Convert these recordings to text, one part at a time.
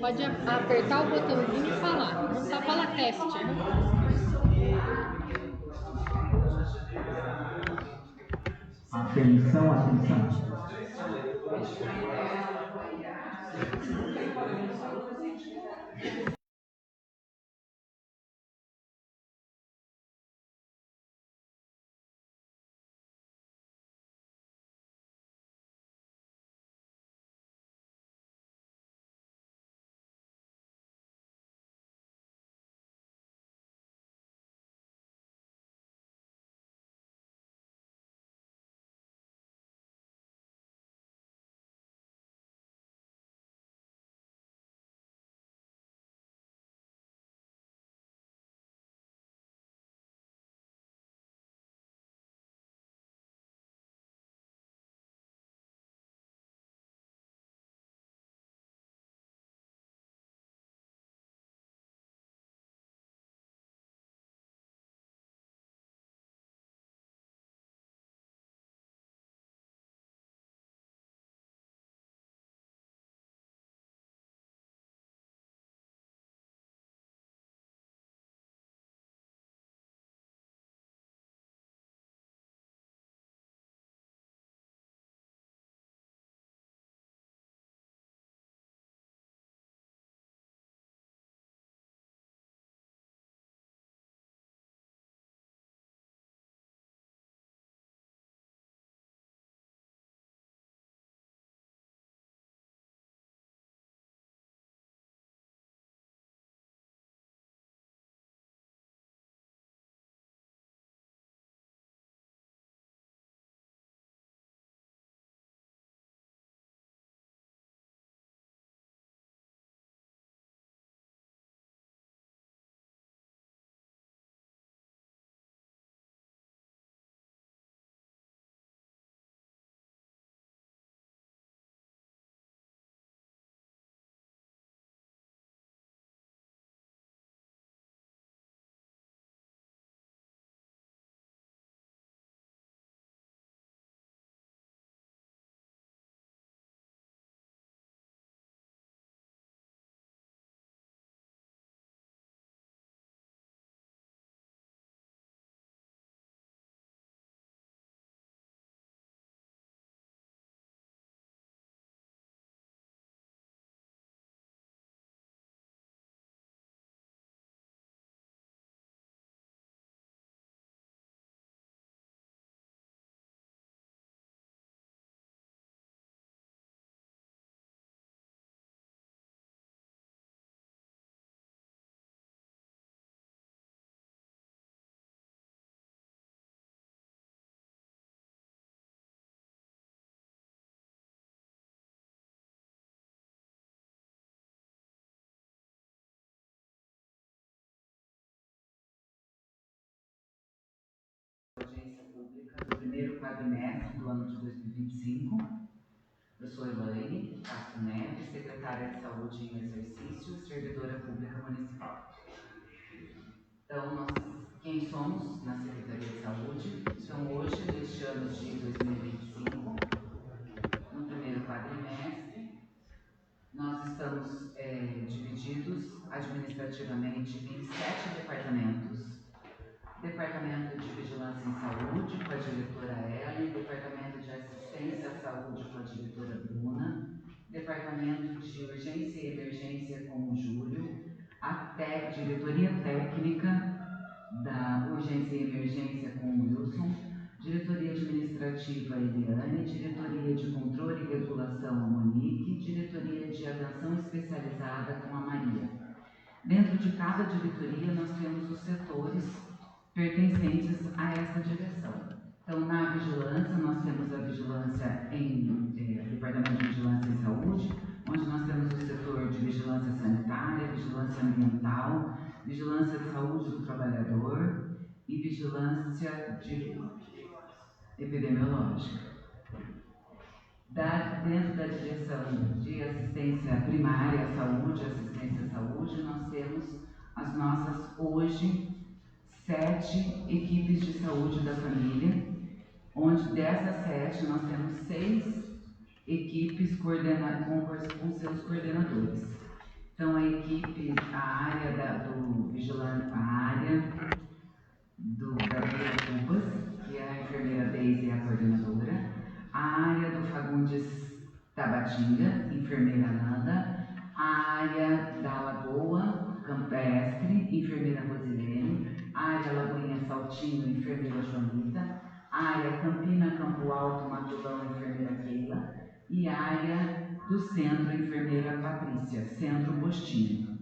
Pode apertar o botãozinho e falar. Não tá fala teste, né? Atenção, atenção. Audiência pública do primeiro quadrimestre do ano de 2025. Eu sou Elaine Castro Neves, secretária de Saúde em exercício, servidora pública municipal. Então, quem somos na Secretaria de Saúde? Então, hoje, neste ano de 2025, no primeiro quadrimestre, nós estamos divididos administrativamente em 7 departamentos. Departamento de Vigilância em Saúde, com a diretora Ellen, Departamento de Assistência à Saúde, com a diretora Bruna, Departamento de Urgência e Emergência, com o Júlio, a Diretoria Técnica da Urgência e Emergência, com o Wilson, Diretoria Administrativa, Eliane, Diretoria de Controle e Regulação, a Monique, Diretoria de Atenção Especializada, com a Maria. Dentro de cada diretoria, nós temos os setores pertencentes a essa direção. Então, na vigilância, nós temos a vigilância Departamento de Vigilância em Saúde, onde nós temos o setor de vigilância sanitária, vigilância ambiental, vigilância de saúde do trabalhador e vigilância epidemiológica. Dentro da direção de assistência primária à saúde, nós temos as nossas, hoje, 7 equipes de saúde da família, onde dessas 7 nós temos 6 equipes com seus coordenadores. Então, a área do vigilante, a área da Vila Cubas, que é a enfermeira Deise e a coordenadora, a área do Fagundes Tabatinga, enfermeira Nanda, a área da Lagoa Campestre, enfermeira Rosilene, a área Lagoinha Saltinho, enfermeira Joanita, a área Campina Campo Alto Matulão, enfermeira Keila, e a área do centro, enfermeira Patrícia, centro postinho.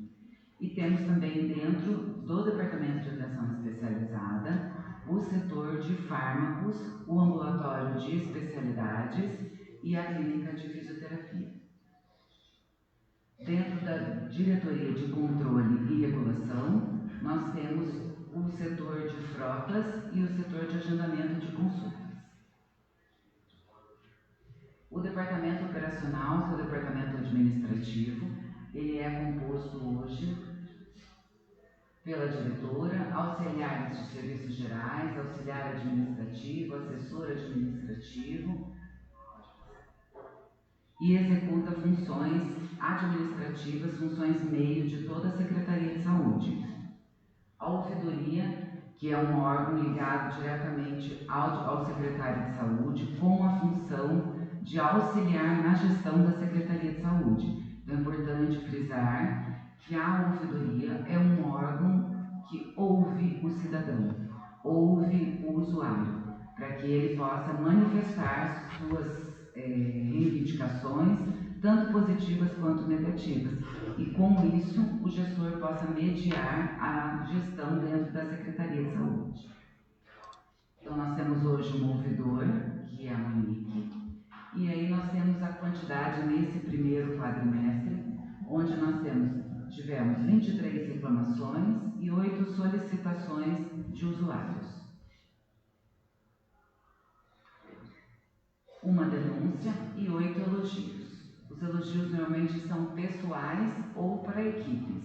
E temos também dentro do Departamento de Atenção Especializada o setor de fármacos, o ambulatório de especialidades e a clínica de fisioterapia. Dentro da diretoria de controle e regulação, nós temos o setor de frotas e o setor de agendamento de consultas. O departamento operacional, que é o departamento administrativo, ele é composto hoje pela diretora, auxiliares de serviços gerais, auxiliar administrativo, assessor administrativo, e executa funções administrativas, funções meio de toda a Secretaria de Saúde. A ouvidoria, que é um órgão ligado diretamente ao secretário de Saúde, com a função de auxiliar na gestão da Secretaria de Saúde. Então é importante frisar que a ouvidoria é um órgão que ouve o cidadão, ouve o usuário, para que ele possa manifestar suas reivindicações, tanto positivas quanto negativas, e com isso o gestor possa mediar a gestão dentro da Secretaria de Saúde. Então nós temos hoje um ouvidor, que é a Monique, e aí nós temos a quantidade nesse primeiro quadrimestre, onde nós tivemos 23 reclamações e 8 solicitações de usuários. Uma denúncia e 8 elogios. Os elogios normalmente são pessoais ou para equipes.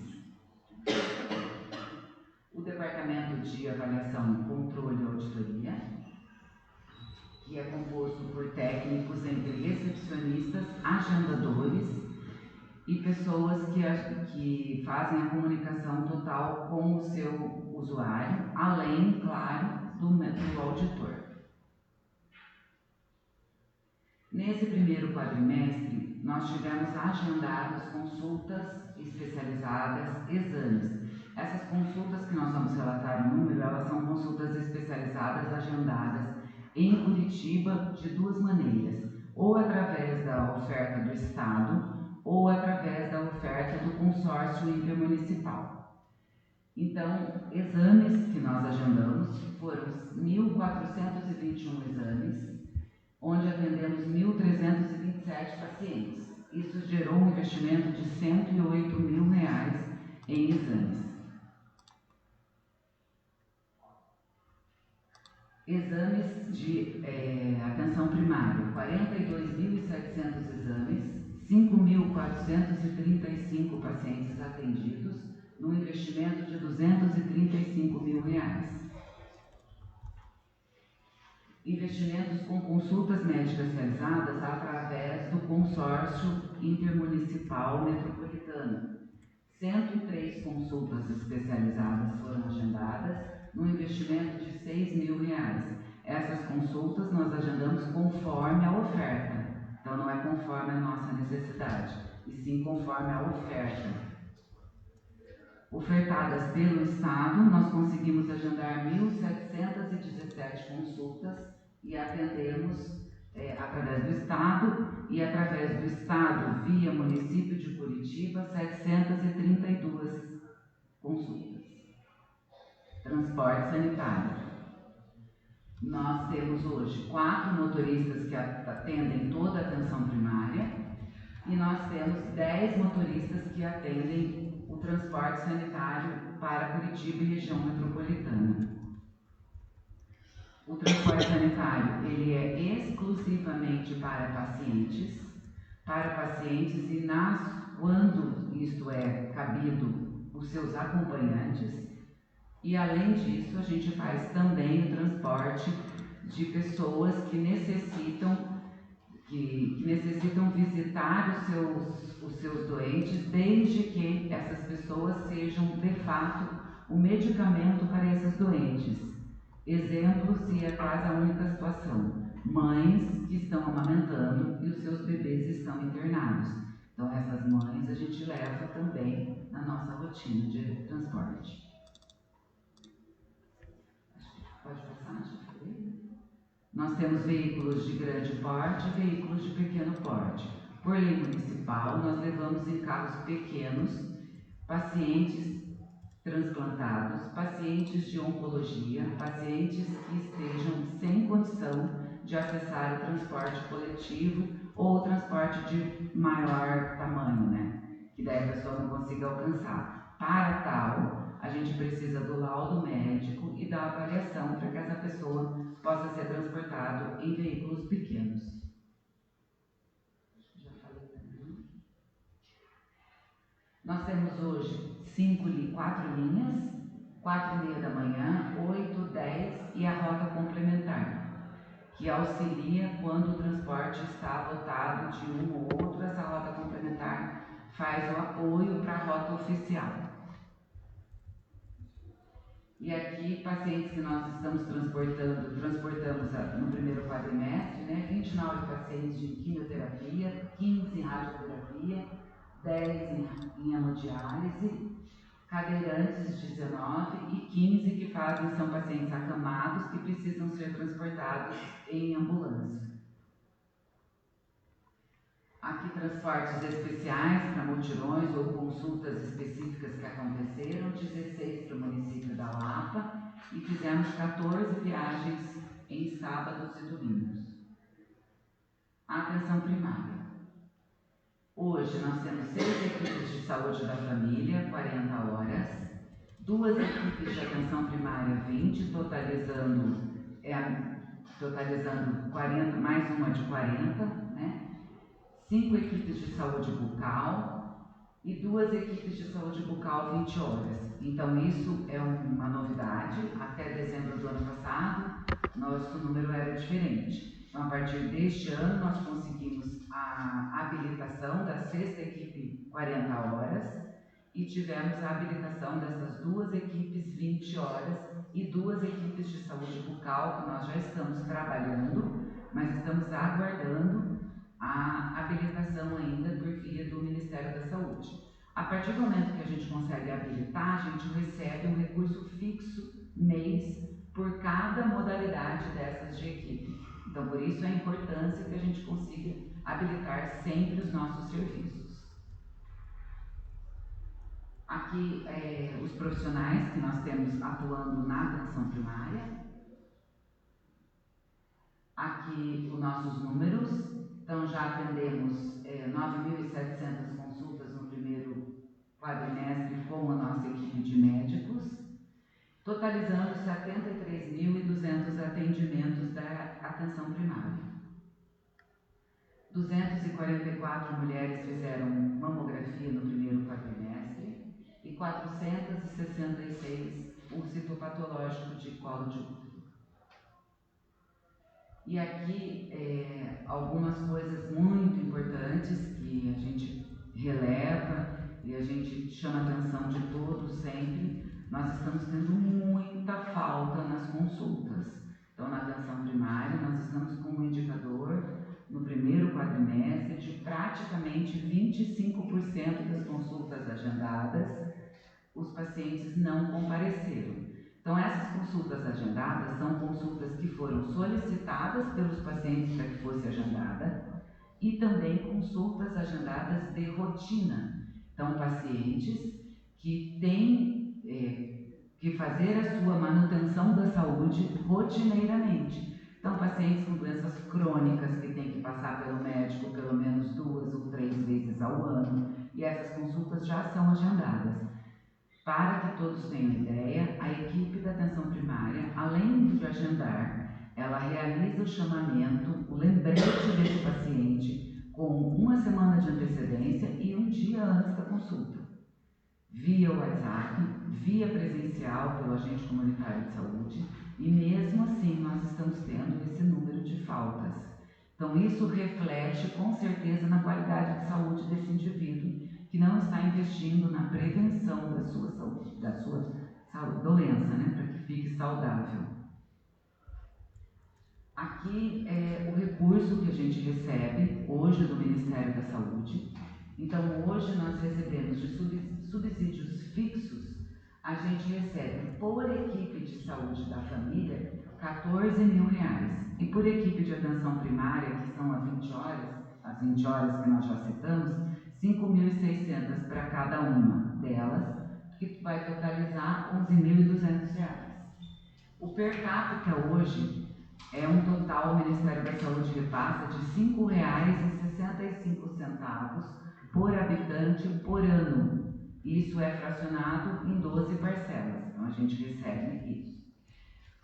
O Departamento de Avaliação, Controle e Auditoria, que é composto por técnicos entre recepcionistas, agendadores e pessoas que fazem a comunicação total com o seu usuário, além, claro, do auditor. Nesse primeiro quadrimestre, nós tivemos agendados consultas especializadas, exames. Essas consultas que nós vamos relatar o número, elas são consultas especializadas agendadas em Curitiba de duas maneiras, ou através da oferta do Estado, ou através da oferta do consórcio intermunicipal. Então, exames que nós agendamos foram 1.421 exames, onde atendemos 1.327 pacientes. Isso gerou um investimento de R$108 mil em exames. Exames de atenção primária, 42.700 exames, 5.435 pacientes atendidos, num investimento de R$235 mil. Investimentos com consultas médicas realizadas através do consórcio intermunicipal metropolitano. 103 consultas especializadas foram agendadas, num investimento de R$6 mil. Essas consultas nós agendamos conforme a oferta, então não é conforme a nossa necessidade, e sim conforme a oferta. Ofertadas pelo Estado, nós conseguimos agendar 1.717 consultas e atendemos através do Estado e através do Estado via município de Curitiba 732 consultas. Transporte sanitário. Nós temos hoje 4 motoristas que atendem toda a atenção primária e nós temos 10 motoristas que atendem o transporte sanitário para Curitiba e região metropolitana. O transporte sanitário ele é exclusivamente para pacientes e quando isto é cabido, os seus acompanhantes, e além disso a gente faz também o transporte de pessoas que necessitam, que que necessitam visitar os seus doentes, desde que essas pessoas sejam, de fato, o medicamento para esses doentes. Exemplo, se é quase a única situação: mães que estão amamentando e os seus bebês estão internados. Então, essas mães a gente leva também na nossa rotina de transporte. Pode passar, já falei. Nós temos veículos de grande porte e veículos de pequeno porte. Por lei municipal, nós levamos em carros pequenos pacientes transplantados, pacientes de oncologia, pacientes que estejam sem condição de acessar o transporte coletivo ou o transporte de maior tamanho, né? Que daí a pessoa não consiga alcançar. Para tal, a gente precisa do laudo médico e da avaliação para que essa pessoa possa ser transportada em veículos pequenos. Já falei também. Nós temos hoje 4 linhas, 4h30 da manhã, 8, 10 e a rota complementar, que auxilia quando o transporte está lotado de um ou outro. Essa rota complementar faz o apoio para a rota oficial. E aqui, pacientes que nós estamos transportamos no primeiro quadrimestre, né, 29 pacientes de quimioterapia, 15 em radioterapia, 10 em hemodiálise, cadeirantes 19 e 15 que são pacientes acamados que precisam ser transportados em ambulância. Aqui transportes especiais para mutirões ou consultas específicas que aconteceram, 16 para o município da Lapa, e fizemos 14 viagens em sábados e domingos. Atenção primária. Hoje nós temos 6 equipes de saúde da família, 40 horas, 2 equipes de atenção primária, 20, totalizando 40, mais uma de 40, né? 5 equipes de saúde bucal e 2 equipes de saúde bucal 20 horas. Então isso é uma novidade. Até dezembro do ano passado, nosso número era diferente. Então, a partir deste ano, nós conseguimos a habilitação da 6ª equipe 40 horas e tivemos a habilitação dessas 2 equipes 20 horas e 2 equipes de saúde bucal que nós já estamos trabalhando, mas estamos aguardando a habilitação ainda por via do Ministério da Saúde. A partir do momento que a gente consegue habilitar, a gente recebe um recurso fixo mês por cada modalidade dessas de equipe. Então, por isso a importância que a gente consiga habilitar sempre os nossos serviços. Aqui, os profissionais que nós temos atuando na atenção primária. Aqui, os nossos números. Então, já atendemos 9.700 consultas no primeiro quadrimestre com a nossa equipe de médicos, totalizando 73.200 atendimentos da atenção primária. 244 mulheres fizeram mamografia no primeiro quadrimestre e 466 o citopatológico de colo de útero. E aqui algumas coisas muito importantes que a gente releva e a gente chama a atenção de todos sempre. Nós estamos tendo muita falta nas consultas. Então, na atenção primária, nós estamos com um indicador no primeiro quadrimestre de praticamente 25% das consultas agendadas, os pacientes não compareceram. Então, essas consultas agendadas são consultas que foram solicitadas pelos pacientes para que fosse agendada e também consultas agendadas de rotina. Então, pacientes que têm que fazer a sua manutenção da saúde rotineiramente. Então, pacientes com doenças crônicas que têm que passar pelo médico pelo menos 2 ou 3 vezes ao ano, e essas consultas já são agendadas. Para que todos tenham ideia, a equipe da atenção primária, além de agendar, ela realiza o chamamento, o lembrete desse paciente com 1 semana de antecedência e 1 dia antes da consulta, via WhatsApp, via presencial pelo agente comunitário de saúde, e mesmo assim nós estamos tendo esse número de faltas. Então, isso reflete com certeza na qualidade de saúde desse indivíduo que não está investindo na prevenção da sua saúde, da sua doença, né, para que fique saudável. Aqui é o recurso que a gente recebe hoje do Ministério da Saúde. Então, hoje nós recebemos de subsídios fixos, a gente recebe por equipe de saúde da família R$14 mil. E por equipe de atenção primária, que são as 20 horas que nós já citamos, 5.600 para cada uma delas, que vai totalizar R$11.200. O per capita hoje é um total, o Ministério da Saúde repassa de R$5,65 por habitante por ano. Isso é fracionado em 12 parcelas, então a gente recebe isso.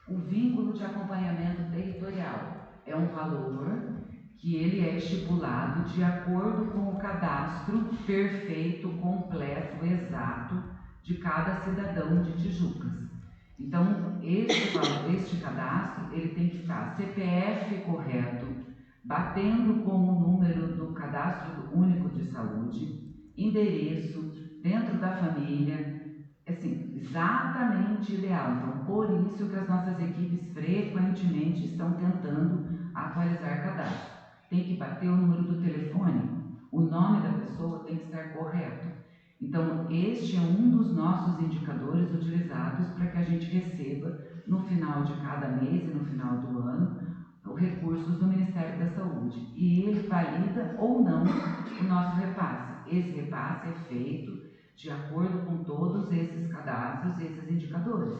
O vínculo de acompanhamento territorial é um valor que ele é estipulado de acordo com o cadastro perfeito, completo, exato de cada cidadão de Tijucas. Então, este cadastro ele tem que estar CPF correto, batendo com o número do Cadastro Único de Saúde, endereço, dentro da família, assim, exatamente ideal. Então, por isso que as nossas equipes frequentemente estão tentando atualizar cadastro. Tem que bater o número do telefone, o nome da pessoa tem que estar correto. Então, este é um dos nossos indicadores utilizados para que a gente receba, no final de cada mês e no final do ano, os recursos do Ministério da Saúde. E ele valida ou não o nosso repasse. Esse repasse é feito de acordo com todos esses cadastros e esses indicadores.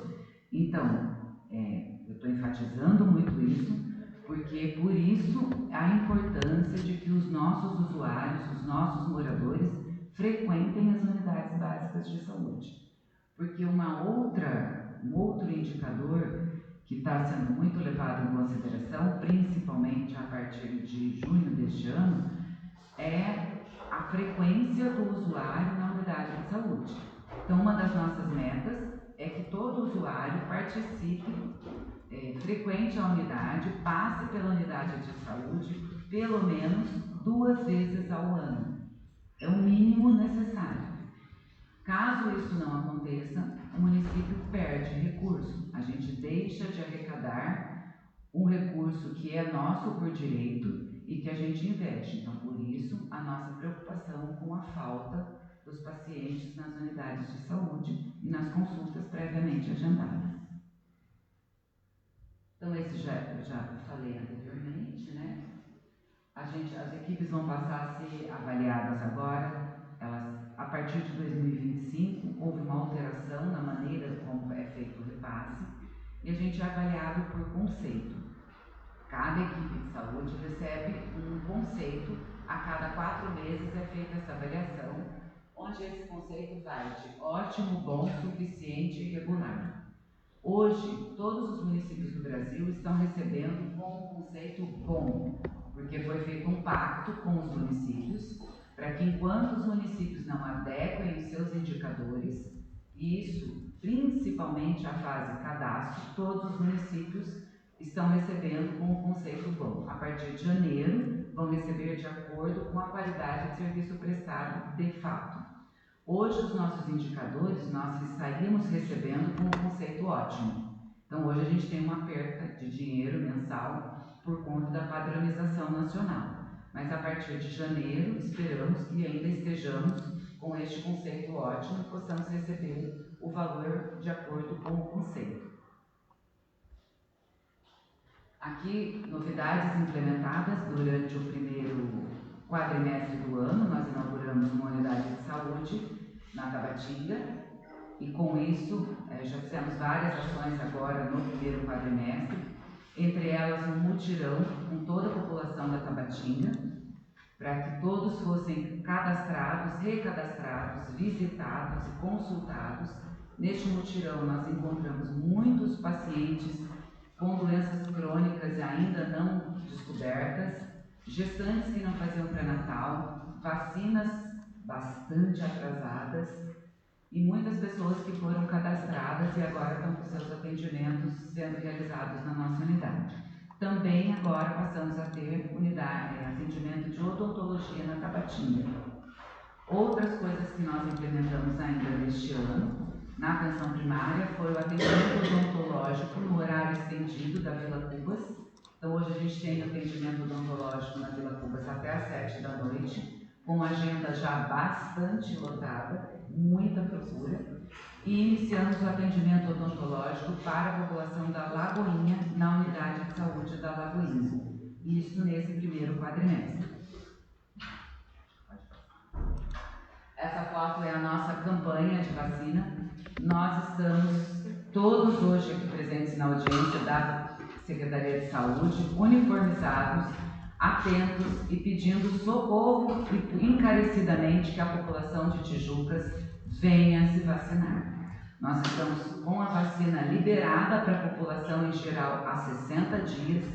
Então, eu estou enfatizando muito isso, porque por isso a importância de que os nossos usuários, os nossos moradores, frequentem as unidades básicas de saúde. Porque um outro indicador que está sendo muito levado em consideração, principalmente a partir de junho deste ano, é a frequência do usuário na unidade de saúde. Então, uma das nossas metas é que todo usuário participe, frequente a unidade, passe pela unidade de saúde pelo menos 2 vezes ao ano. É o mínimo necessário. Caso isso não aconteça, o município perde recurso. A gente deixa de arrecadar um recurso que é nosso por direito e que a gente investe. Então, por isso, a nossa preocupação com a falta dos pacientes nas unidades de saúde e nas consultas previamente agendadas. Então, esse eu já falei anteriormente, né? As equipes vão passar a ser avaliadas agora. A partir de 2025, houve uma alteração na maneira como é feito o repasse e a gente é avaliado por conceito. Cada equipe de saúde recebe um conceito, a cada 4 meses é feita essa avaliação, onde esse conceito vai de ótimo, bom, suficiente e regular. Hoje, todos os municípios do Brasil estão recebendo com um conceito bom, porque foi feito um pacto com os municípios para que, enquanto os municípios não adequem os seus indicadores, e isso principalmente a fase cadastro, todos os municípios estão recebendo com o conceito bom. A partir de janeiro, vão receber de acordo com a qualidade de serviço prestado de fato. Hoje, os nossos indicadores, nós estaríamos recebendo com um conceito ótimo. Então, hoje a gente tem uma perda de dinheiro mensal por conta da padronização nacional. Mas a partir de janeiro, esperamos que ainda estejamos com este conceito ótimo e possamos receber o valor de acordo com o conceito. Aqui, novidades implementadas durante o primeiro quadrimestre do ano. Nós inauguramos uma unidade de saúde na Tabatinga e com isso já fizemos várias ações agora no primeiro quadrimestre, entre elas um mutirão com toda a população da Tabatinga, para que todos fossem cadastrados, recadastrados, visitados e consultados. Neste mutirão nós encontramos muitos pacientes com doenças crônicas ainda não descobertas, gestantes que não faziam pré-natal, vacinas bastante atrasadas e muitas pessoas que foram cadastradas e agora estão com seus atendimentos sendo realizados na nossa unidade. Também agora passamos a ter unidade atendimento de odontologia na Tabatinga. Outras coisas que nós implementamos ainda neste ano, na atenção primária, foi o atendimento odontológico no horário estendido da Vila Cubas. Então, hoje a gente tem atendimento odontológico na Vila Cubas até às 7 da noite, com agenda já bastante lotada, muita procura. E iniciamos o atendimento odontológico para a população da Lagoinha, na unidade de saúde da Lagoinha. Isso nesse primeiro quadrimestre. Essa foto é a nossa campanha de vacina. Nós estamos todos hoje aqui presentes na audiência da Secretaria de Saúde, uniformizados, atentos e pedindo socorro encarecidamente que a população de Tijucas venha se vacinar. Nós estamos com a vacina liberada para a população em geral há 60 dias.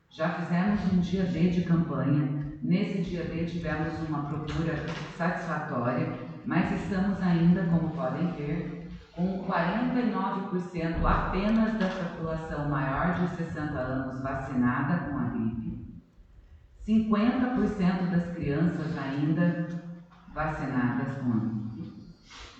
Já fizemos um dia D de campanha. Nesse dia D tivemos uma procura satisfatória, mas estamos ainda, como podem ver, com 49% apenas da população maior de 60 anos vacinada com a gripe, 50% das crianças ainda vacinadas com a gripe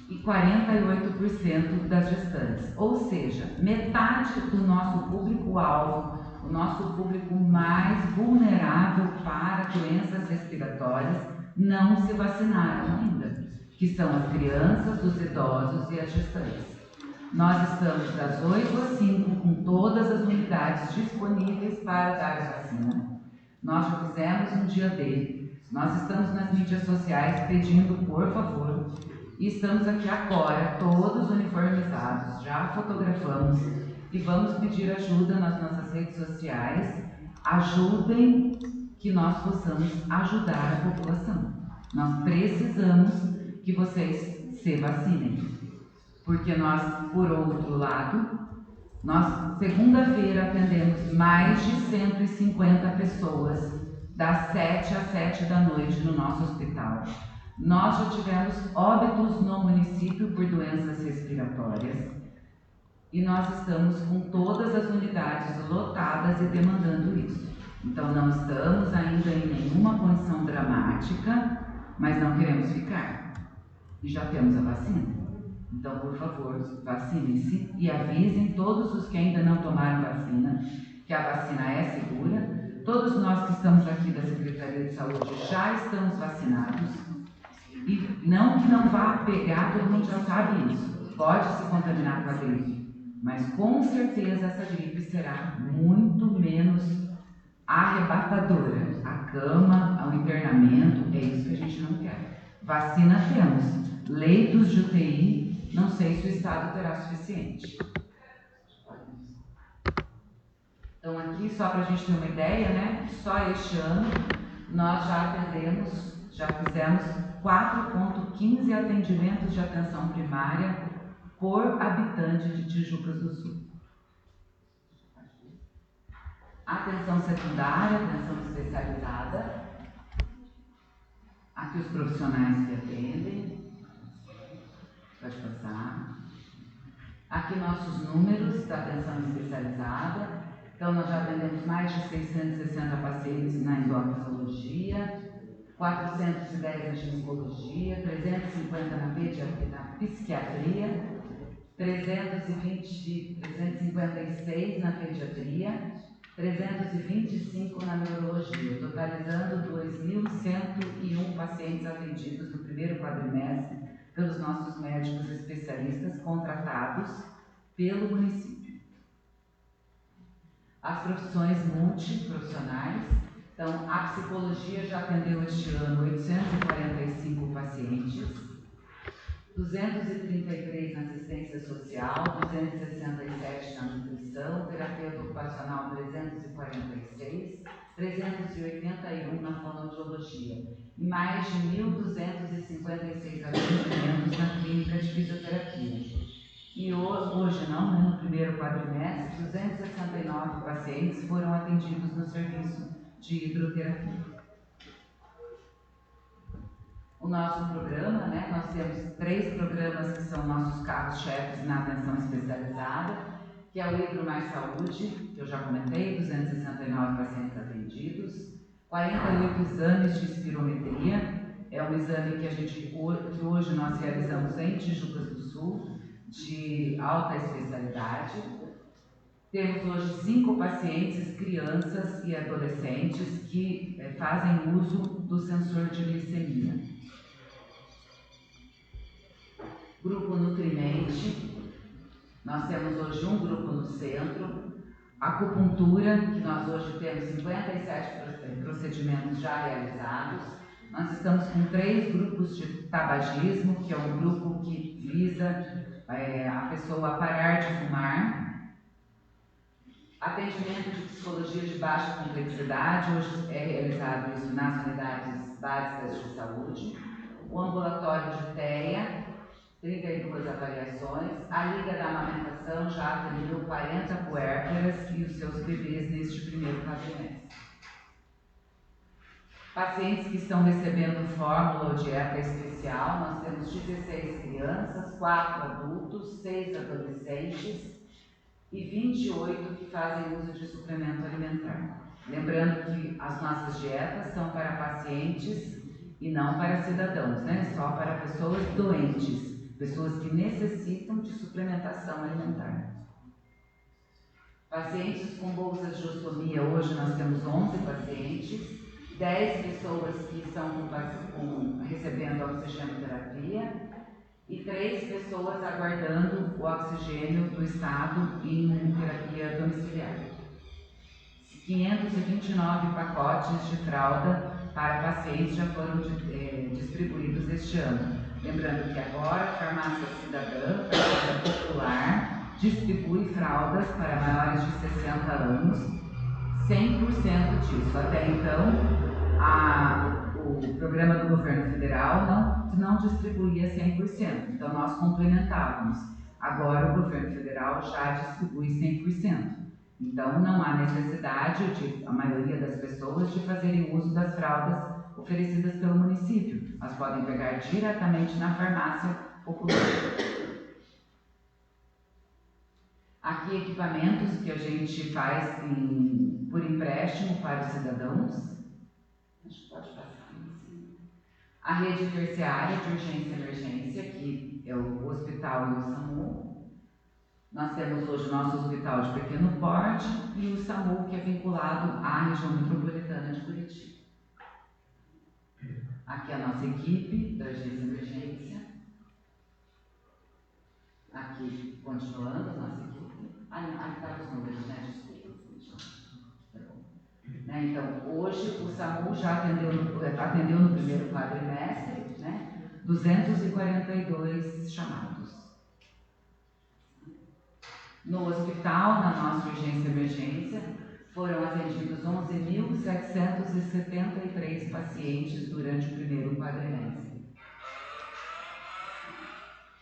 e 48% das gestantes. Ou seja, metade do nosso público-alvo, o nosso público mais vulnerável para doenças respiratórias, não se vacinaram ainda, que são as crianças, os idosos e as gestantes. Nós estamos das 8 às 5 com todas as unidades disponíveis para dar a vacina. Nós já fizemos um dia D, nós estamos nas mídias sociais pedindo, por favor, e estamos aqui agora, todos uniformizados, já fotografamos e vamos pedir ajuda nas nossas redes sociais. Ajudem que nós possamos ajudar a população. Nós precisamos que vocês se vacinem, porque nós, por outro lado, nós segunda-feira atendemos mais de 150 pessoas das 7 às 7 da noite no nosso hospital. Nós já tivemos óbitos no município por doenças respiratórias e nós estamos com todas as unidades lotadas e demandando isso. Então não estamos ainda em nenhuma condição dramática, mas não queremos ficar. E já temos a vacina. Então, por favor, vacinem-se e avisem todos os que ainda não tomaram vacina que a vacina é segura. Todos nós que estamos aqui da Secretaria de Saúde já estamos vacinados. E não que não vá pegar, todo mundo já sabe isso. Pode se contaminar com a gripe, mas com certeza essa gripe será muito menos arrebatadora. A cama, o internamento, é isso que a gente não quer. Vacina temos. Leitos de UTI, não sei se o Estado terá suficiente. Então aqui, só para a gente ter uma ideia, né? Só este ano nós já atendemos, já fizemos 4,15 atendimentos de atenção primária por habitante de Tijucas do Sul. Atenção secundária, atenção especializada. Aqui os profissionais que atendem. Pode passar. Aqui nossos números da atenção especializada. Então, nós já atendemos mais de 660 pacientes na endocrinologia, 410 na ginecologia, 350 na psiquiatria, 356 na pediatria, 325 na neurologia, totalizando 2.101 pacientes atendidos no primeiro quadrimestre pelos nossos médicos especialistas contratados pelo município. As profissões multiprofissionais, então a psicologia já atendeu este ano 845 pacientes, 233 na assistência social, 267 na nutrição, terapeuta ocupacional 346, 381 na fonoaudiologia e mais de 1.256 atendimentos na clínica de fisioterapia. E hoje não, né, no primeiro quadrimestre, 269 pacientes foram atendidos no serviço de hidroterapia. O nosso programa, né, nós temos 3 programas que são nossos carros-chefes na atenção especializada, que é o Hidro Mais Saúde, que eu já comentei, 269 pacientes atendidos, 48 exames de espirometria. É um exame que hoje nós realizamos em Tijucas do Sul, de alta especialidade. Temos hoje 5 pacientes, crianças e adolescentes, que fazem uso do sensor de glicemia. Grupo Nutrimente, nós temos hoje um grupo no centro. Acupuntura, que nós hoje temos 57 procedimentos já realizados. Nós estamos com 3 grupos de tabagismo, que é um grupo que visa a pessoa parar de fumar. Atendimento de psicologia de baixa complexidade, hoje é realizado isso nas unidades básicas de saúde. O ambulatório de TEA, 32 avaliações. A Liga da Amamentação já atendeu 40 puérperas e os seus bebês neste primeiro quadrimestre. Pacientes que estão recebendo fórmula ou dieta especial, nós temos 16 crianças, 4 adultos, 6 adolescentes e 28 que fazem uso de suplemento alimentar. Lembrando que as nossas dietas são para pacientes e não para cidadãos, né? Só para pessoas doentes, pessoas que necessitam de suplementação alimentar. Pacientes com bolsas de ostomia, hoje nós temos 11 pacientes, 10 pessoas que estão recebendo oxigenoterapia e 3 pessoas aguardando o oxigênio do Estado em terapia domiciliar. 529 pacotes de fralda para pacientes já foram distribuídos este ano. Lembrando que agora a Farmácia Cidadã, Farmácia Popular, distribui fraldas para maiores de 60 anos, 100% disso. Até então, o programa do governo federal não distribuía 100%, então nós complementávamos. Agora o governo federal já distribui 100%. Então não há necessidade de a maioria das pessoas de fazerem uso das fraldas oferecidas pelo município. Elas podem pegar diretamente na farmácia popular. Aqui equipamentos que a gente faz por empréstimo para os cidadãos. Acho que pode passar assim. A rede terciária de urgência e emergência, que é o hospital e o SAMU. Nós temos hoje o nosso hospital de pequeno porte e o SAMU, que é vinculado à região metropolitana de Curitiba. Aqui a nossa equipe da urgência e emergência. Aqui, continuando a nossa equipe. Aqui está os números, né? Desculpa. Então, hoje o SAMU já atendeu no primeiro quadrimestre, né, 242 chamados. No hospital, na nossa urgência e emergência, foram atendidos 11.773 pacientes durante o primeiro quadrimestre,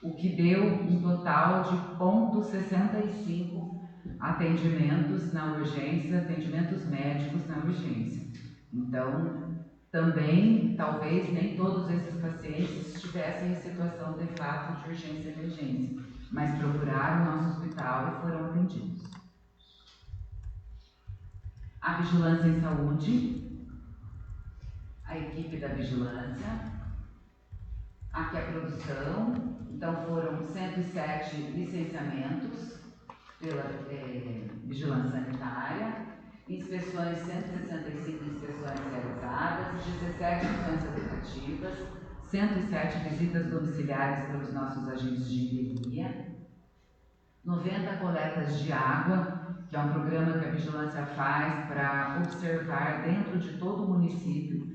o que deu um total de 0,65 atendimentos na urgência, atendimentos médicos na urgência. Então, também, talvez, nem todos esses pacientes estivessem em situação de fato de urgência e emergência, mas procuraram o nosso hospital e foram atendidos. A vigilância em saúde, a equipe da vigilância, aqui a produção, então foram 107 licenciamentos pela vigilância sanitária, inspeções, 165 inspeções realizadas, 17 ações educativas, 107 visitas domiciliares pelos nossos agentes de endemia, 90 coletas de água, que é um programa que a vigilância faz para observar dentro de todo o município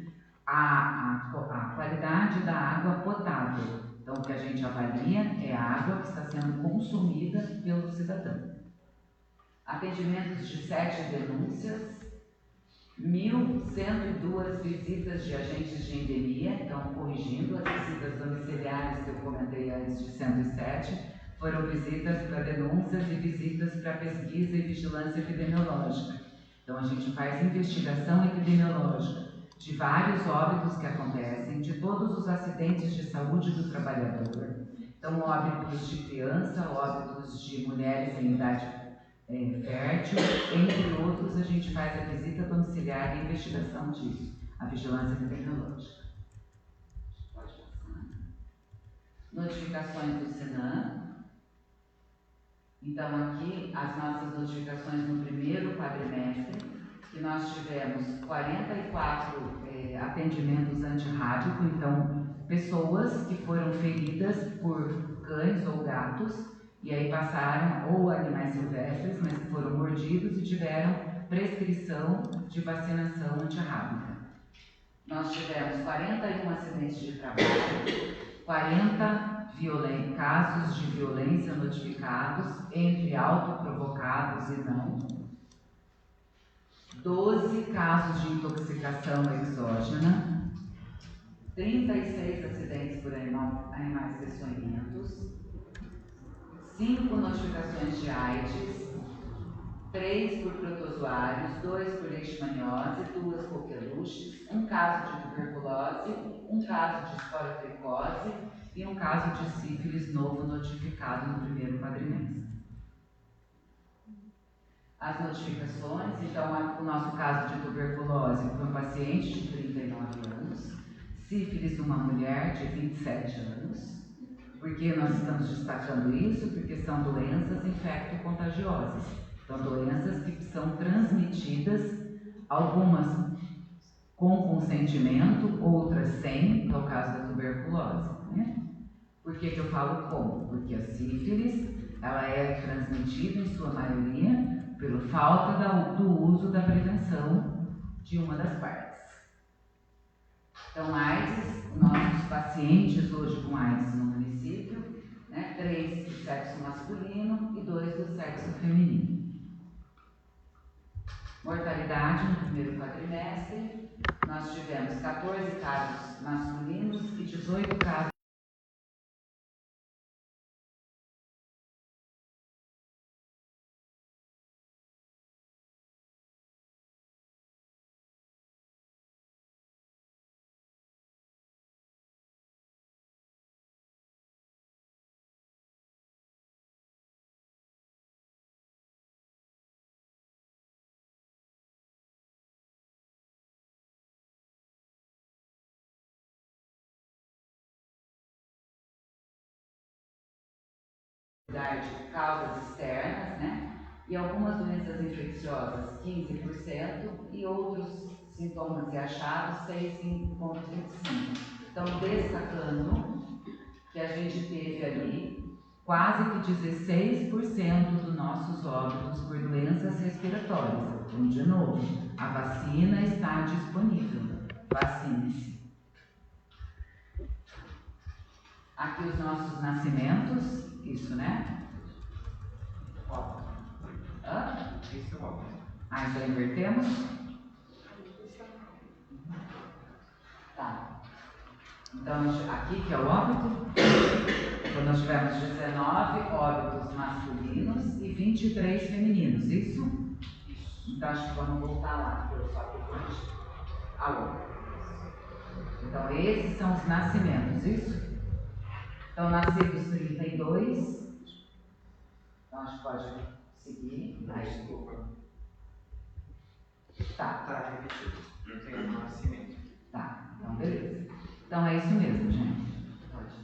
a qualidade da água potável. Então, o que a gente avalia é a água que está sendo consumida pelo cidadão. Atendimentos de 7 denúncias, 1.102 visitas de agentes de endemia, então corrigindo as visitas domiciliares que eu comentei antes de 107, foram visitas para denúncias e visitas para pesquisa e vigilância epidemiológica. Então a gente faz investigação epidemiológica de vários óbitos que acontecem, de todos os acidentes de saúde do trabalhador. Então óbitos de criança, óbitos de mulheres em idade fértil, entre outros, a gente faz a visita domiciliar e a investigação disso, a vigilância epidemiológica. Pode passar. Notificações do Senan. Então, aqui, as nossas notificações no primeiro quadrimestre, que nós tivemos 44 atendimentos antirrábico, então, pessoas que foram feridas por cães ou gatos, e aí passaram, ou animais silvestres, mas que foram mordidos e tiveram prescrição de vacinação antirrábica. Nós tivemos 41 acidentes de trabalho, 40 casos de violência notificados, entre autoprovocados e não, 12 casos de intoxicação exógena, 36 acidentes por animais peçonhentos, 5 notificações de AIDS, 3 por protozoários, 2 por leishmaniose, 2 coqueluches, 1 caso de tuberculose, 1 caso de esporotricose e 1 caso de sífilis novo notificado no primeiro quadrimestre. As notificações, então, o nosso caso de tuberculose foi um paciente de 39 anos, sífilis uma mulher de 27 anos. Por que nós estamos destacando isso? Porque são doenças infecto-contagiosas. Então, doenças que são transmitidas, algumas com consentimento, outras sem, que é o caso da tuberculose, né? Por que eu falo com? Porque a sífilis, ela é transmitida em sua maioria pela falta do uso da prevenção de uma das partes. Então, AIDS, nossos pacientes hoje com AIDS no município, né, 3 do sexo masculino e 2 do sexo feminino. Mortalidade no primeiro quadrimestre, nós tivemos 14 casos masculinos e 18 casos de causas externas, né? E algumas doenças infecciosas, 15%, e outros sintomas e achados, 6,25%. Então, destacando que a gente teve ali quase que 16% dos nossos óbitos por doenças respiratórias. Então, de novo, a vacina está disponível. Vacine-se. Aqui os nossos nascimentos, isso, né? Hã? Isso é óbvio. Ah, então invertemos? Tá. Então, aqui que é o óbito, então nós tivemos 19 óbitos masculinos e 23 femininos, isso? Então, acho que vamos voltar lá, que eu só depois. Alô? Então, esses são os nascimentos, isso? Então, nascidos 32. Então, acho que pode seguir. Aí, desculpa. Tá, repetido. Não tem nascimento. Tá, então beleza. Então é isso mesmo, gente. Pode.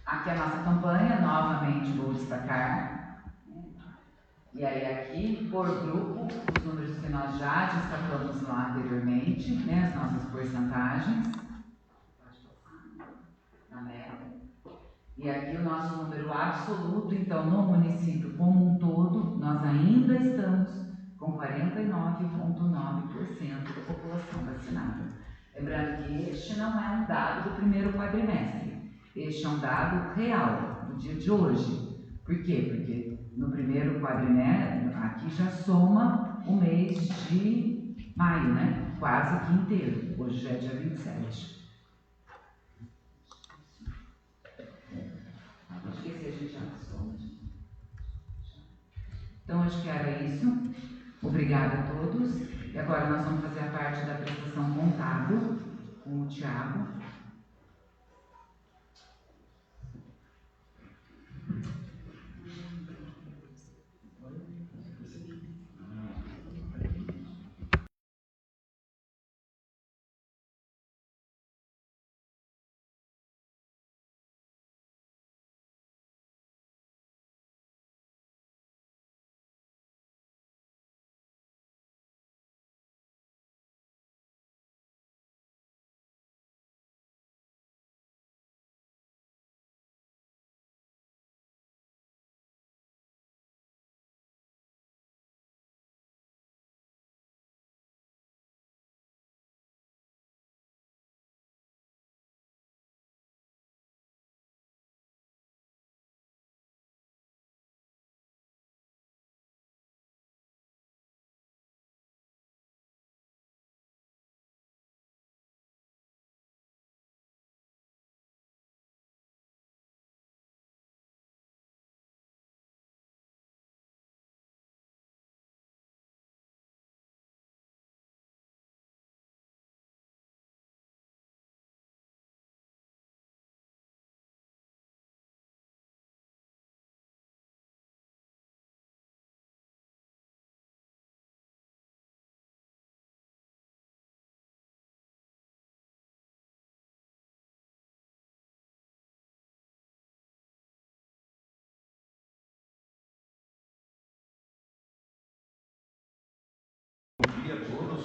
Aqui é a nossa campanha, novamente vou destacar. E aí aqui, por grupo, os números que nós já destacamos lá anteriormente, né, as nossas porcentagens. Pode passar. Na meta. E aqui o nosso número absoluto, então no município como um todo, nós ainda estamos com 49,9% da população vacinada. Lembrando que este não é um dado do primeiro quadrimestre, este é um dado real, do dia de hoje. Por quê? Porque no primeiro quadrimestre, aqui já soma o mês de maio, né? Quase que inteiro, hoje já é dia 27. Esqueci, a gente já passou. Então, acho que era isso. Obrigada a todos. E agora nós vamos fazer a parte da prestação contábil com o Tiago.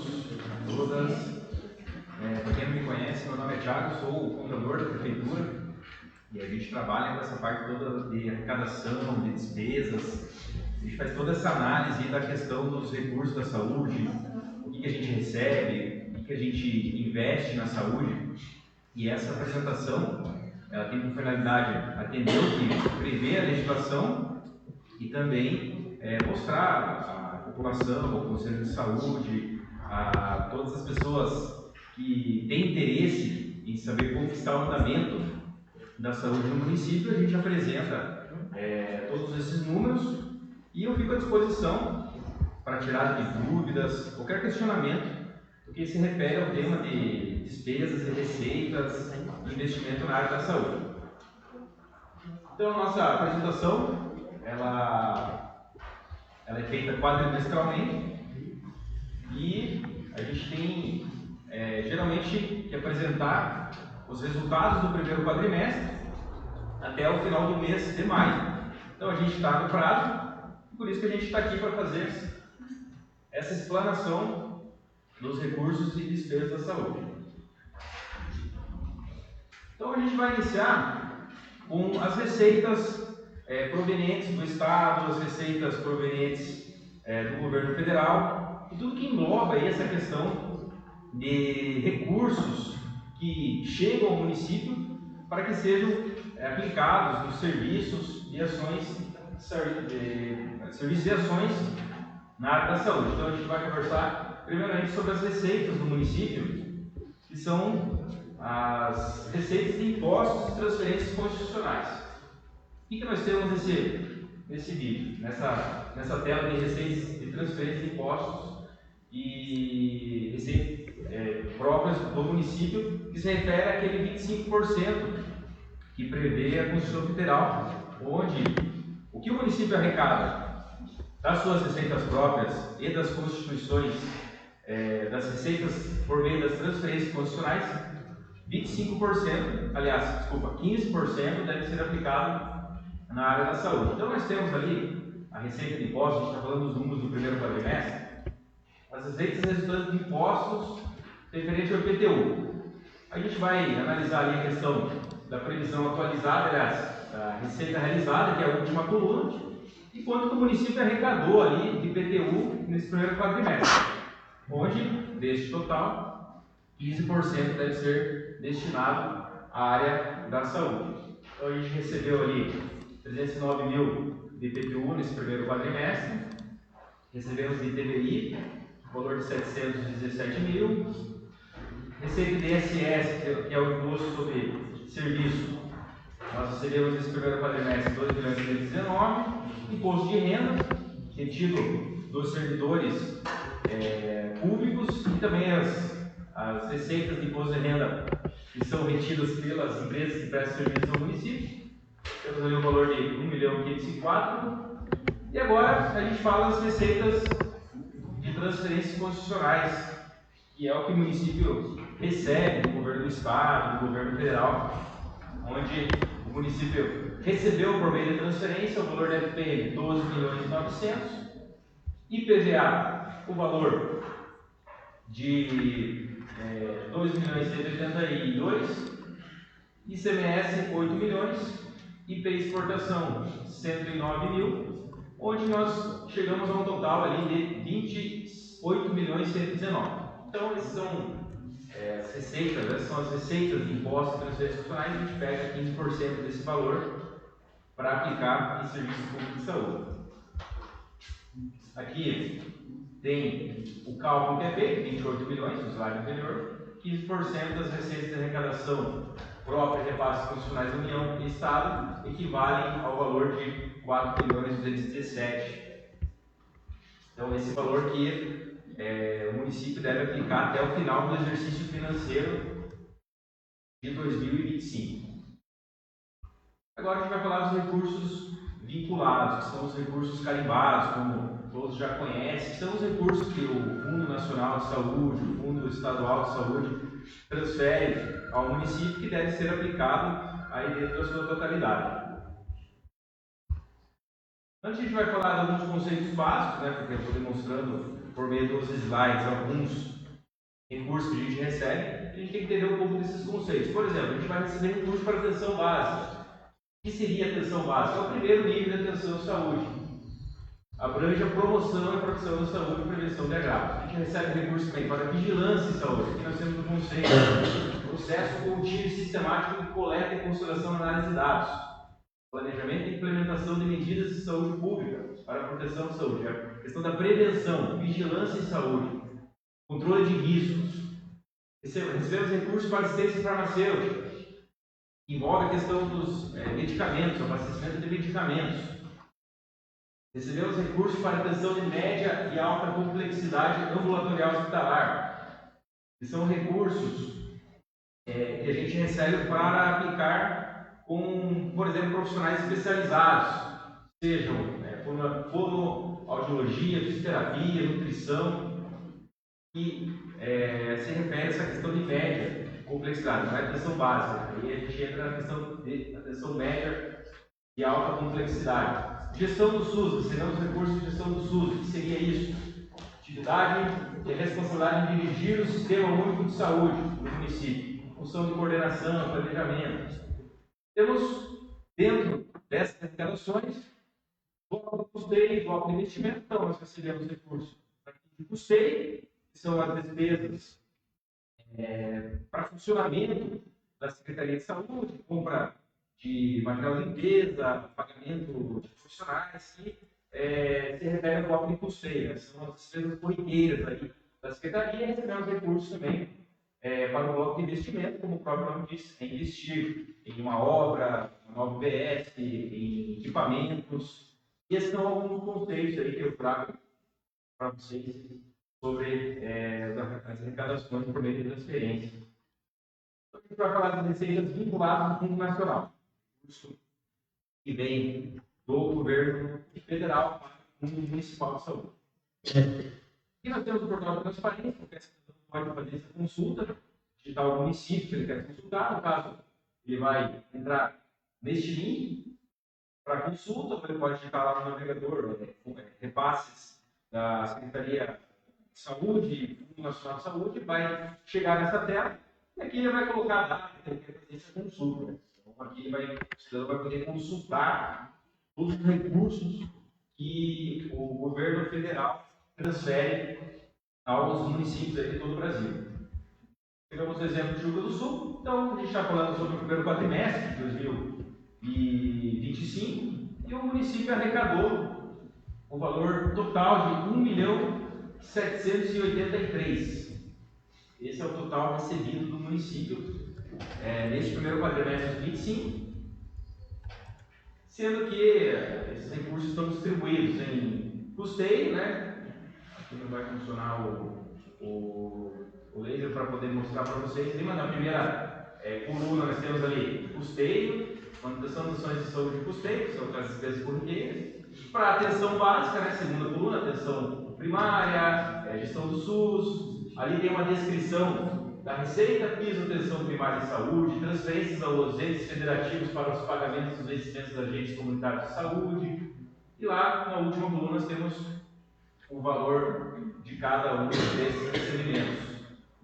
todos, a todas. Para quem não me conhece, meu nome é Thiago, sou o contador da prefeitura e a gente trabalha com essa parte toda de arrecadação, de despesas. A gente faz toda essa análise da questão dos recursos da saúde, o que a gente recebe, o que a gente investe na saúde. E essa apresentação ela tem por finalidade atender o que prevê a legislação e também mostrar à população, ao Conselho de Saúde, a todas as pessoas que têm interesse em saber como está o andamento da saúde no município. A gente apresenta todos esses números e eu fico à disposição para tirar de dúvidas, qualquer questionamento do que se refere ao tema de despesas e receitas de investimento na área da saúde. Então a nossa apresentação ela é feita quadrimestralmente e a gente tem geralmente que apresentar os resultados do primeiro quadrimestre até o final do mês de maio. Então a gente está no prazo, por isso que a gente está aqui para fazer essa explanação dos recursos e despesas da saúde. Então a gente vai iniciar com as receitas provenientes do Estado, as receitas provenientes do governo federal e tudo que engloba aí essa questão de recursos que chegam ao município para que sejam aplicados nos serviços e ações na área da saúde. Então a gente vai conversar primeiramente sobre as receitas do município, que são as receitas de impostos e transferências constitucionais. O que nós temos nesse vídeo? Nessa tela de receitas de transferências de impostos e receitas próprias do município, que se refere àquele 25% que prevê a Constituição Federal, onde o que o município arrecada das suas receitas próprias e das constituições, das receitas por meio das transferências constitucionais, 15% deve ser aplicado na área da saúde. Então nós temos ali a receita de impostos, a gente está falando dos números do primeiro quadrimestre, as receitas resultantes de impostos referente ao IPTU. A gente vai analisar ali a questão da previsão atualizada, a receita realizada, que é a última coluna, e quanto que o município arrecadou ali de IPTU nesse primeiro quadrimestre, onde, deste total, 15% deve ser destinado à área da saúde. Então a gente recebeu ali 309 mil de IPTU nesse primeiro quadrimestre, recebemos de ITBI, valor de 717 mil, receita de ISS, que é o imposto sobre serviço, nós recebemos nesse primeiro quadrimestre 2.119, imposto de renda, retido dos servidores públicos e também as receitas de imposto de renda que são retidas pelas empresas que prestam serviços ao município. Temos ali o valor de 1.504.000. E agora a gente fala das receitas de transferências constitucionais, que é o que o município recebe do governo do estado, do governo federal, onde o município recebeu por meio de transferência o valor da FPM 12.900.000, IPVA o valor de 2.182.000, ICMS 8 milhões, IP exportação 109.000, onde nós chegamos a um total ali de 28.119.000. Então, essas são as receitas de impostos e transferências constitucionais. A gente pega 15% desse valor para aplicar em serviços públicos de saúde. Aqui tem o cálculo que é feito, 28 milhões, no slide anterior, 15% das receitas de arrecadação próprias e repasses constitucionais da União e Estado equivalem ao valor de 4.217.000. Então, esse valor que o município deve aplicar até o final do exercício financeiro de 2025. Agora a gente vai falar dos recursos vinculados, que são os recursos carimbados, como todos já conhecem, que são os recursos que o Fundo Nacional de Saúde, o Fundo Estadual de Saúde transfere ao município, que deve ser aplicado aí dentro da sua totalidade. Antes a gente vai falar de alguns conceitos básicos, porque eu estou demonstrando por meio dos slides alguns recursos que a gente recebe, a gente tem que entender um pouco desses conceitos. Por exemplo, a gente vai receber recursos para atenção básica. O que seria atenção básica? É o primeiro nível de atenção à saúde. Abrange a promoção e proteção da saúde e prevenção de agravos. A gente recebe recursos também para vigilância em saúde. Aqui nós temos o conceito, processo contínuo e sistemático de coleta e consideração e análise de dados. Planejamento e implementação de medidas de saúde pública para a proteção da saúde. A questão da prevenção, vigilância em saúde, controle de riscos. Recebemos recursos para assistência farmacêutica, que envolve a questão dos medicamentos, abastecimento de medicamentos. Recebemos recursos para atenção de média e alta complexidade ambulatorial hospitalar, que são recursos que a gente recebe para aplicar com, por exemplo, profissionais especializados, sejam fonoaudiologia, fisioterapia, nutrição, e se refere a essa questão de média complexidade, não é atenção básica. Aí a gente entra na questão de atenção média e alta complexidade. Gestão do SUS, recebemos recursos de gestão do SUS. O que seria isso? Atividade e responsabilidade de dirigir o Sistema Único de Saúde no município. Função de coordenação, planejamento. Temos, dentro dessas arrecadações, bloco de custeio e bloco de investimento. Então, nós recebemos recursos de custeio, que são as despesas para funcionamento da Secretaria de Saúde, compra de material de limpeza, pagamento de profissionais, que se refere ao bloco de custeio, né? São as despesas corriqueiras aí da Secretaria, e recebemos recursos também para o bloco de investimento, como o próprio nome diz, é investir em uma obra, uma nova UBS, em equipamentos. E esses são alguns conceitos aí que eu trago para vocês sobre as arrecadações por meio de transferência. Então, a gente vai falar das receitas vinculadas ao Fundo Nacional, que vem do governo federal para o Fundo Municipal de Saúde. E nós temos o portal de transparência, porque você pode fazer essa consulta, digitar o município que ele quer consultar. No caso, ele vai entrar neste link para consulta, ou ele pode digitar lá no navegador repasses da Secretaria de Saúde, Fundo Nacional de Saúde, vai chegar nessa tela e aqui ele vai colocar a data que ele quer fazer essa consulta. Então, aqui o cidadão vai poder consultar todos os recursos que o governo federal transfere aos municípios aí de todo o Brasil. Pegamos o exemplo de Juca do Sul. Então, a gente está falando sobre o primeiro quadrimestre de 2025 e o município arrecadou o valor total de 1.783.000. Esse é o total recebido do município neste primeiro quadrimestre de 2025, sendo que esses recursos estão distribuídos em custeio, né? Aqui não vai funcionar o laser para poder mostrar para vocês, mas na primeira coluna nós temos ali custeio, manutenção das ações de saúde e custeio, que são as despesas corriqueiras. Para atenção básica, né? Segunda coluna, atenção primária, gestão do SUS. Ali tem uma descrição da receita, piso, atenção primária de saúde, transferências aos entes federativos para os pagamentos dos vencimentos dos agentes comunitários de saúde. E lá, na última coluna, nós temos o valor de cada um desses recebimentos,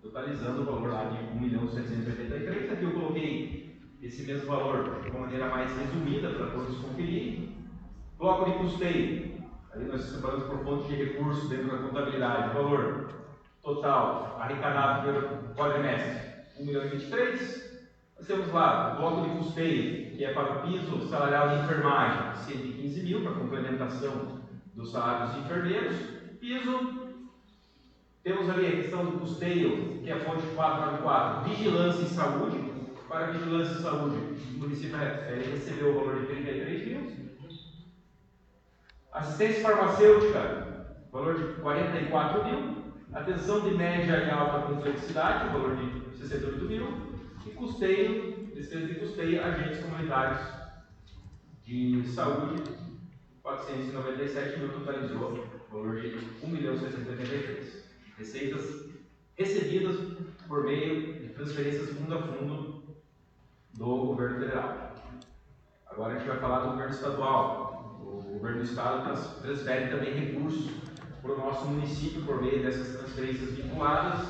totalizando o valor lá de 1.783.000. Aqui eu coloquei esse mesmo valor de uma maneira mais resumida para todos conferirem. Bloco de custeio, ali nós separamos por fonte de recursos dentro da contabilidade. O valor total arrecadado pelo quadrimestre, 1.023.000. Nós temos lá o bloco de custeio, que é para o piso salarial de enfermagem, 115.000, para complementação dos salários dos enfermeiros. Piso, temos ali a questão do custeio, que é a fonte 494, vigilância em saúde. Para a vigilância em saúde, o município recebeu o valor de 33.000. Assistência farmacêutica, valor de 44.000. Atenção de média e alta complexidade, valor de 68.000. E custeio, despesa de custeio, agentes comunitários de saúde, 497.000, totalizou valor de 1.683.000. Receitas recebidas por meio de transferências fundo a fundo do governo federal. Agora a gente vai falar do governo estadual. O governo do estado transfere também recursos para o nosso município por meio dessas transferências vinculadas.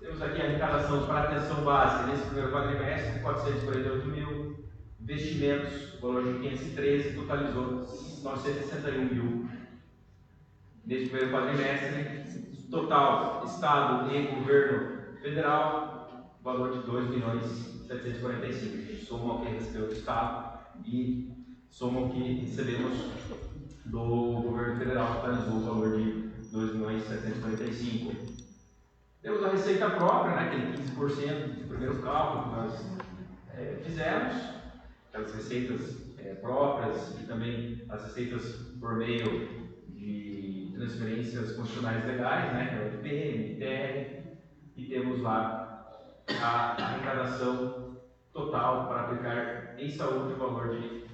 Temos aqui a arrecadação para atenção básica nesse primeiro quadrimestre, 448 mil. Investimentos, o valor de 513, totalizou 961 mil neste primeiro quadrimestre. Total, Estado e Governo Federal, valor de 2.745. Soma o que recebeu do Estado e soma o que recebemos do Governo Federal, totalizou o valor de 2.745. Temos a receita própria, né, aquele 15% do primeiro cálculo que nós fizemos, aquelas receitas próprias e também as receitas por meio de transferências constitucionais legais, né, que é o FPM, ITR, e temos lá a arrecadação total para aplicar em saúde o valor de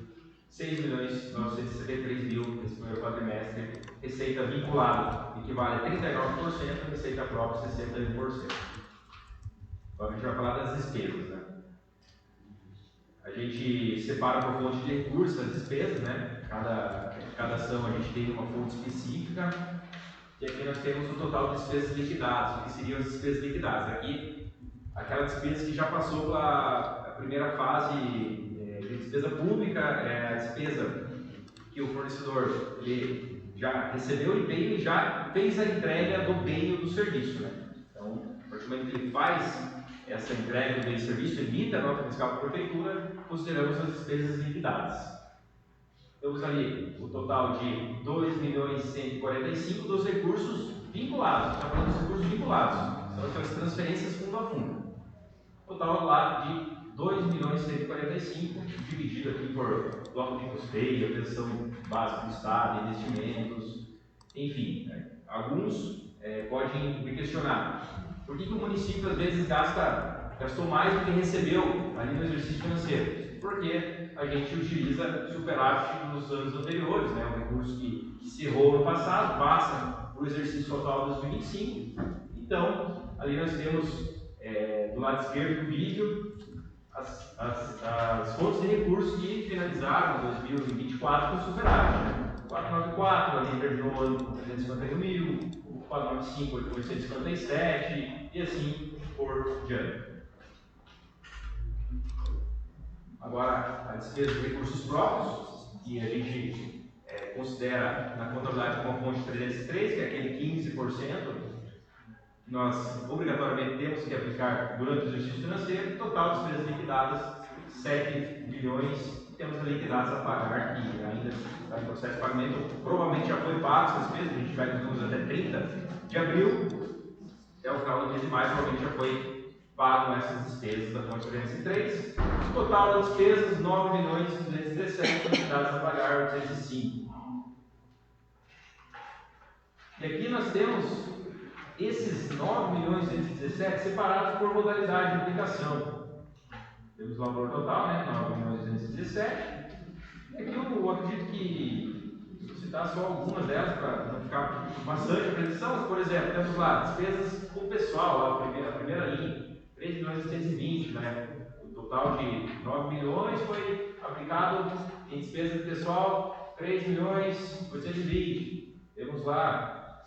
6.973.000 nesse primeiro quadrimestre. Receita vinculada equivale a 39%, receita própria 61%. Agora a gente vai falar das despesas, né? A gente separa por fonte de recursos as despesas, né? Cada ação a gente tem uma fonte específica. E aqui nós temos o total de despesas liquidadas, o que seriam as despesas liquidadas. Aqui, aquela despesa que já passou pela primeira fase de despesa pública, é a despesa que o fornecedor ele já recebeu o empenho e já fez a entrega do bem ou do serviço, né? Então, a partir do momento que ele faz essa entrega do bem e serviço, emite a nota fiscal para a prefeitura, consideramos as despesas liquidadas. Temos ali o total de 2.145.000 dos recursos vinculados. Está falando dos recursos vinculados, são aquelas transferências fundo a fundo. Total lá de 2.145.000, dividido aqui por bloco de custeio, atenção básica do Estado, investimentos, enfim. Né? Alguns podem me questionar por que o município às vezes gastou mais do que recebeu ali no exercício financeiro. Porque a gente utiliza superávit dos anos anteriores, né? Um recurso que se errou no passado, passa para o exercício total de 2025. Então, ali nós temos do lado esquerdo do vídeo as fontes de recursos que finalizaram 2024 com superávit. Né? 494 ali terminou o ano com 351 mil, 495 com 857 e assim por diante. Agora, a despesa de recursos próprios, que a gente considera na contabilidade como a fonte 303, que é aquele 15%, que nós obrigatoriamente temos que aplicar durante o exercício financeiro, total de despesas liquidadas, 7 bilhões, temos liquidadas a pagar, que ainda está em processo de pagamento, provavelmente já foi pago essas despesas, a gente vai nos números até 30 de abril, até o final do mês de maio, provavelmente já foi pago essas despesas da fonte 303. O total das despesas, 9.217.000, liquidadas a pagar 805. E aqui nós temos esses 9.217.000 separados por modalidade de aplicação. Temos o valor total, né? 9.217.000. E aqui eu acredito que vou citar só algumas delas para não ficar bastante apresentação. Por exemplo, temos lá despesas com o pessoal, lá, a primeira linha. 3.820.000, né? O total de 9 milhões foi aplicado em despesa de pessoal, 3.820.000. Temos lá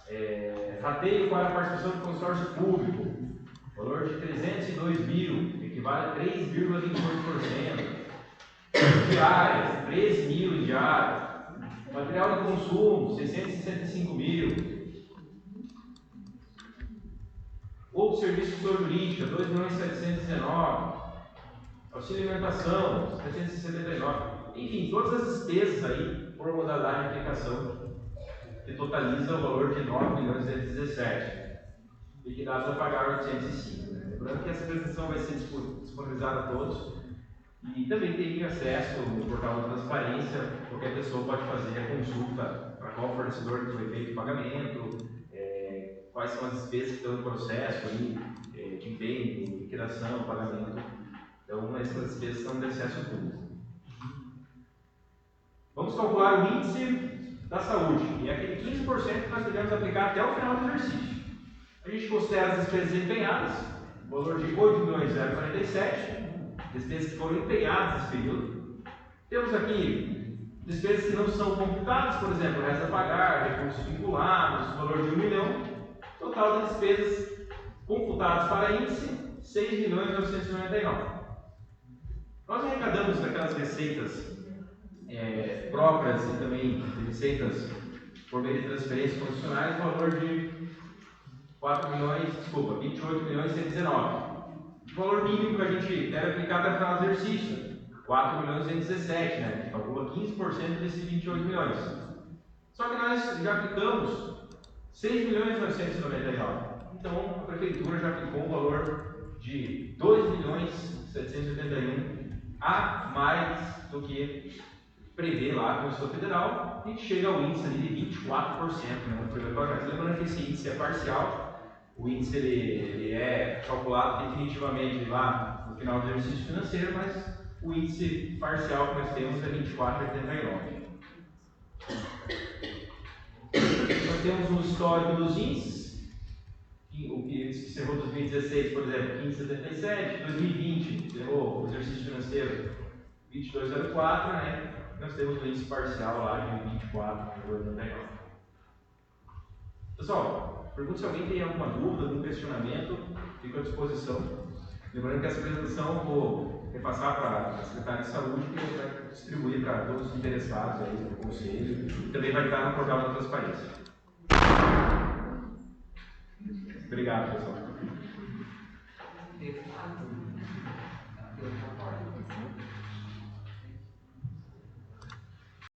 rateio para a participação do consórcio público, valor de 302.000, equivale a 3,28%. Diárias, 13.000 em diárias. Material de consumo, 665.000. Outro serviço de pessoa jurídica, 2.719.000. Auxílio alimentação, 779. Enfim, todas as despesas aí por modalidade de aplicação que totaliza o valor de 9.217.000. Liquidados a pagar 805. Né? Lembrando que essa apresentação vai ser disponibilizada a todos e também tem acesso no portal da transparência. Qualquer pessoa pode fazer a consulta para qual fornecedor que foi feito o pagamento, quais são as despesas que estão no processo aí, de bem, de liquidação, pagamento. Então, essas despesas estão de acesso público. Vamos calcular o índice da saúde, e é aquele 15% que nós devemos aplicar até o final do exercício. A gente considera as despesas empenhadas, valor de 8.047.000, despesas que foram empenhadas nesse período. Temos aqui Despesas que não são computadas, por exemplo, resta a pagar, recursos vinculados, valor de 1 milhão. Total de despesas computadas para índice, 6.999. Nós arrecadamos daquelas receitas próprias e também receitas por meio de transferências condicionais, valor de 28.119. O valor mínimo que a gente deve aplicar até o final do exercício, 4.117, né? A gente calcula 15% desses 28 milhões. Só que nós já aplicamos 6.999. Então a prefeitura já aplicou um valor de 2.781 a mais do que prevê lá a Constituição Federal, e chega ao índice ali de 24%, né? Lembrando que esse índice é parcial, o índice ele é calculado definitivamente lá no final do exercício financeiro, mas o índice parcial que nós temos é 24,89. Nós temos um histórico dos índices. O que encerrou 2016, por exemplo, 15,77, 2020 encerrou o exercício financeiro 22,04, né? Nós temos o índice parcial lá de 24,89. Pessoal, pergunto se alguém tem alguma dúvida, algum questionamento, fico à disposição. Lembrando que essa apresentação eu vou repassar para a Secretaria de Saúde, que vai distribuir para todos os interessados aí no conselho, e também vai estar no portal da transparência. Obrigado, pessoal. Deputado, eu concordo.